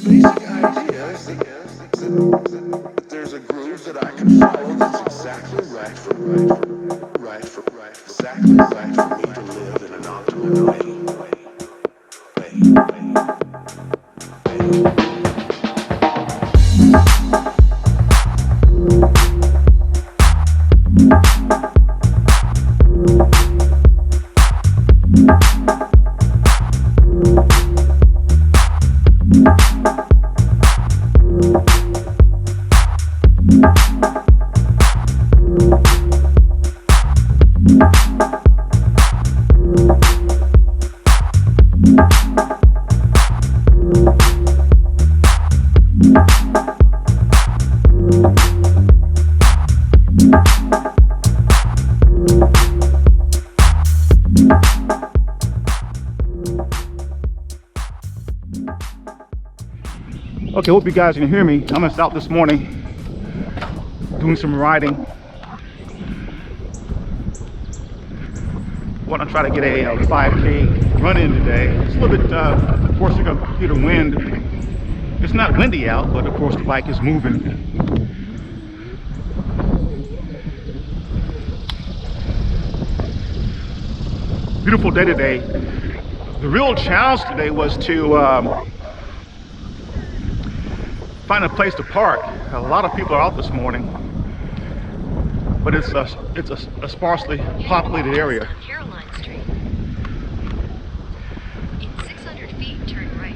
basic idea is that there's a groove that I can follow that's exactly right exactly right for me to live in an optimal way. Okay, hope you guys can hear me. I'm just out this morning doing some riding. Want to try to get a 5K run in today. It's a little bit, of course, you're gonna hear the wind. It's not windy out, but of course the bike is moving. Beautiful day today. The real challenge today was to find a place to park. A lot of people are out this morning, but it's a sparsely populated area. In 600 feet, turn right.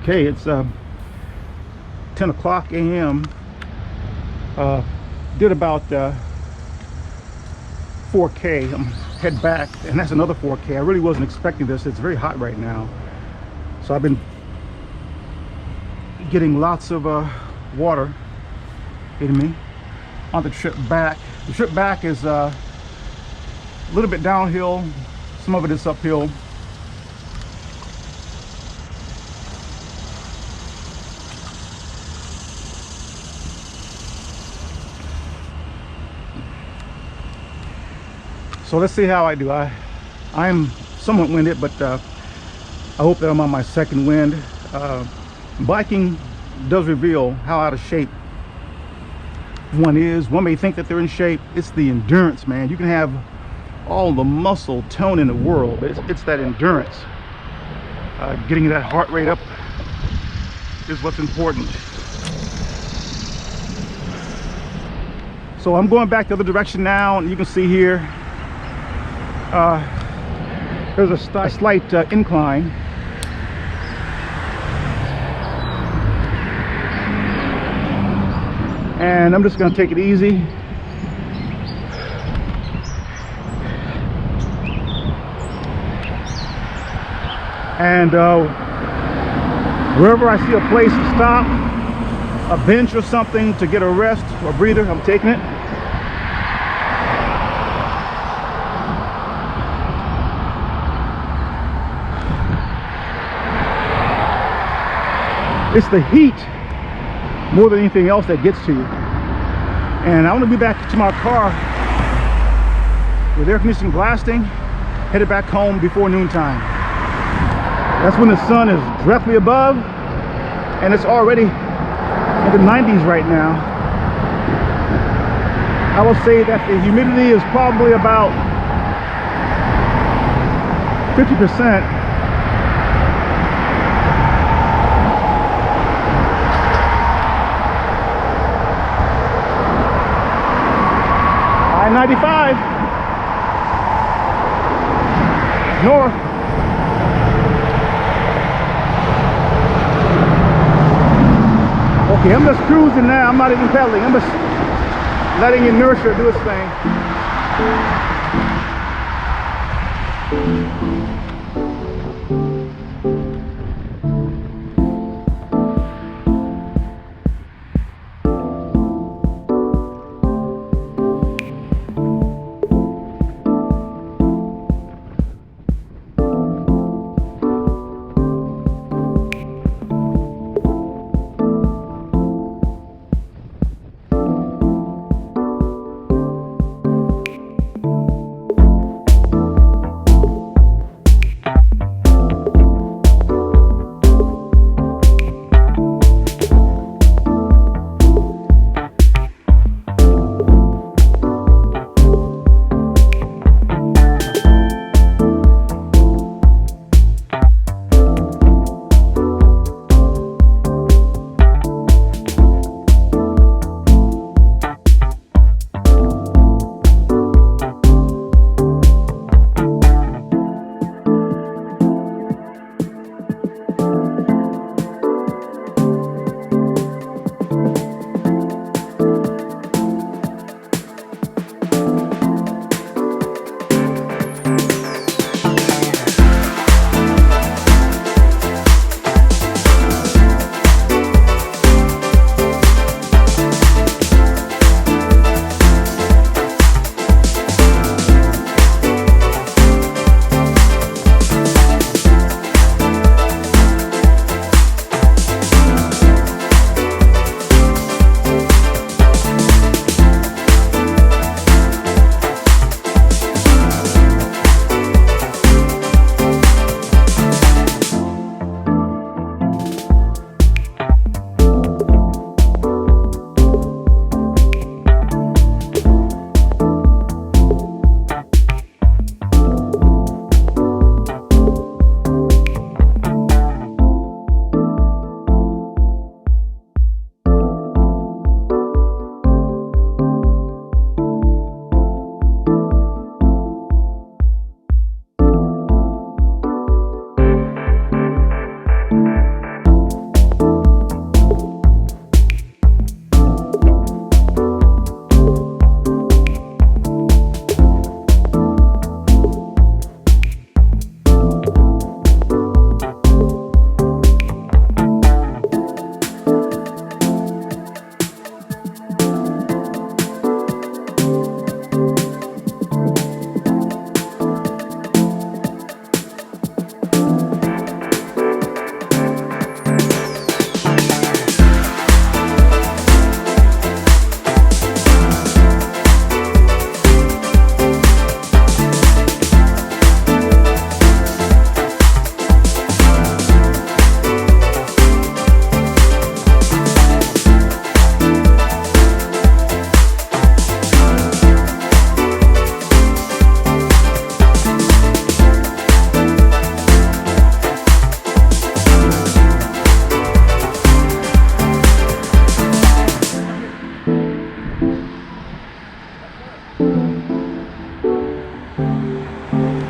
Okay, it's 10 o'clock a.m. Did about 4K. I'm head back, and that's another 4K. I really wasn't expecting this. It's very hot right now, so I've been getting lots of water in me on the trip back. The trip back is a little bit downhill, some of it is uphill. So let's see how I do. I'm somewhat winded, but I hope that I'm on my second wind. Biking does reveal how out of shape one is. One may think that they're in shape. It's the endurance, man. You can have all the muscle tone in the world, but it's that endurance. Getting that heart rate up is what's important. So I'm going back the other direction now, and you can see here there's a slight incline. And I'm just going to take it easy. And wherever I see a place to stop, a bench or something to get a rest or breather, I'm taking it. It's the heat more than anything else that gets to you. And I want to be back to my car with air conditioning blasting, headed back home before noontime. That's when the sun is directly above, and it's already in the 90s right now. I will say that the humidity is probably about 50%. I-95 north. Okay, I'm just cruising now. I'm not even pedaling. I'm just letting inertia do its thing.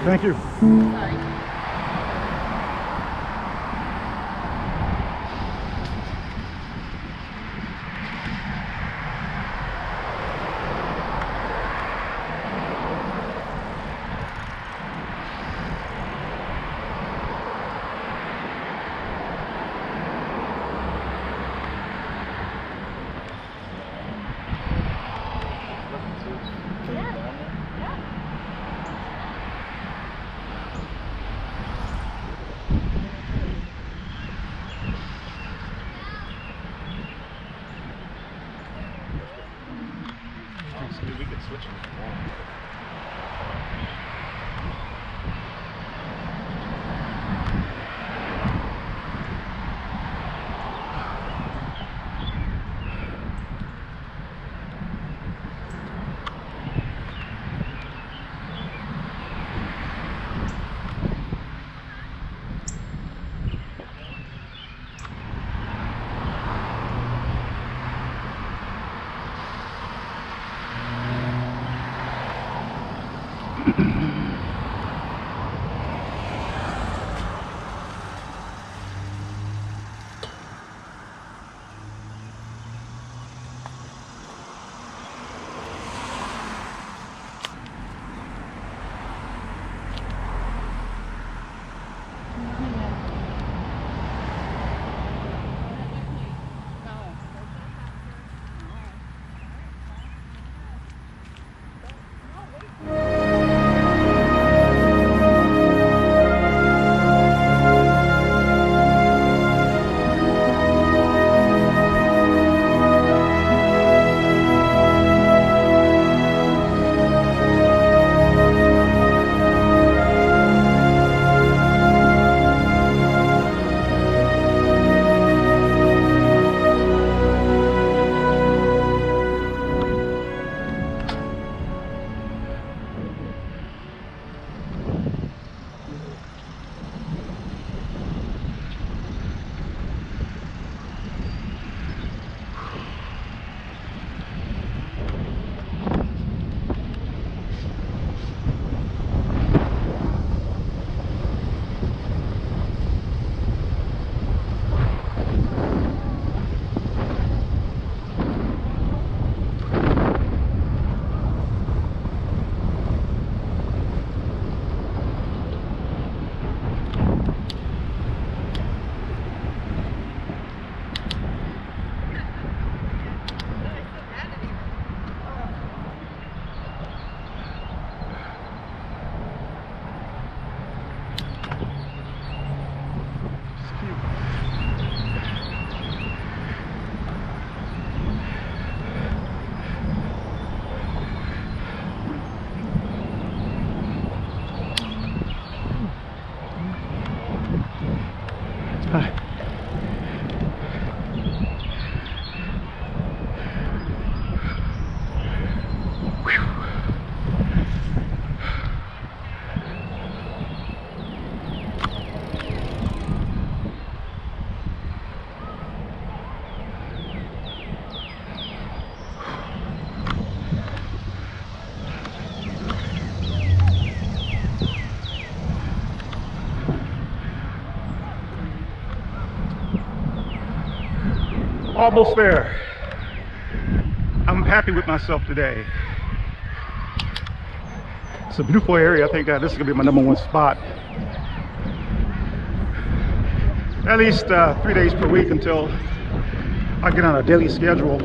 Thank you. We could switch them if you want. Almost there. I'm happy with myself today. It's a beautiful area. I think this is gonna be my #1 spot. At least 3 days per week until I get on a daily schedule.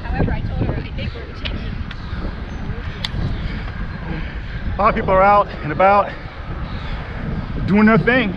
However, I told her I think we're changing. A lot of people are out and about doing their thing.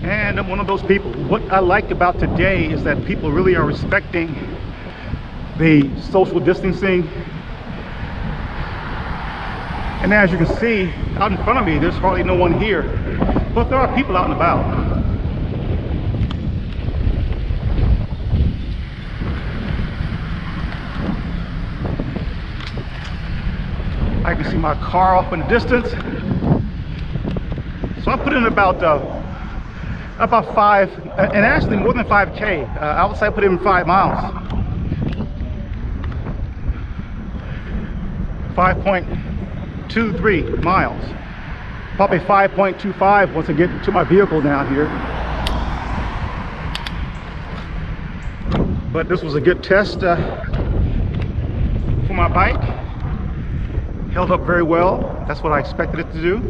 And I'm one of those people. What I like about today is that people really are respecting the social distancing. And as you can see out in front of me, there's hardly no one here. But there are people out and about. I can see my car off in the distance. So I put in about 5, and actually more than 5K. I would say I put in 5 miles. 5.23 miles. Probably 5.25 once I get to my vehicle down here. But this was a good test for my bike. Held up very well. That's what I expected it to do.